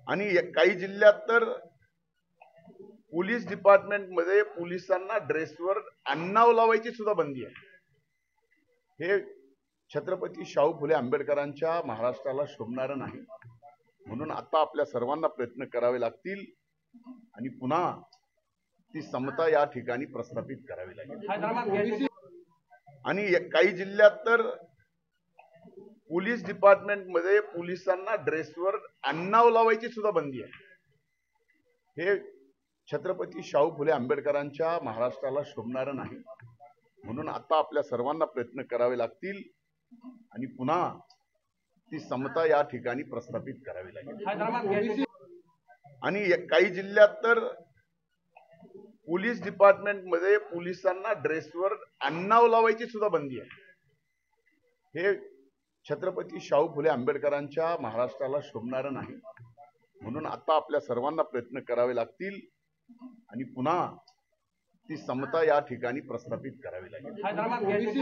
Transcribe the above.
आणि काही जिल्ह्यात तर पोलीस डिपार्टमेंटमध्ये पोलिसांना ड्रेसवर अन्नाव लावायची सुद्धा बंदी आहे। हे छत्रपती शाहू फुले आंबेडकरांच्या महाराष्ट्राला शोभणारं नाही। म्हणून आता आपल्या सर्वांना प्रयत्न करावे लागतील आणि पुन्हा ती समता या ठिकाणी प्रस्थापित करावी लागेल। आणि काही जिल्ह्यात तर पोलीस डिपार्टमेंटमध्ये पोलिसांना ड्रेसवर अन्नाव लावायची सुद्धा बंदी आहे। हे छत्रपती शाहू फुले आंबेडकरांच्या महाराष्ट्राला शोभणारं नाही। म्हणून आता आपल्या सर्वांना प्रयत्न करावे लागतील आणि पुन्हा ती समता या ठिकाणी प्रस्थापित करावी लागेल। आणि काही जिल्ह्यात तर पोलीस डिपार्टमेंटमध्ये पोलिसांना ड्रेसवर अन्नाव लावायची सुद्धा बंदी आहे। हे छत्रपती शाहू फुले आंबेडकरांच्या महाराष्ट्राला शोभणारं नाही। म्हणून आता आपल्या सर्वांना प्रयत्न करावे लागतील आणि पुन्हा ती समता या ठिकाणी प्रस्थापित करावी लागेल।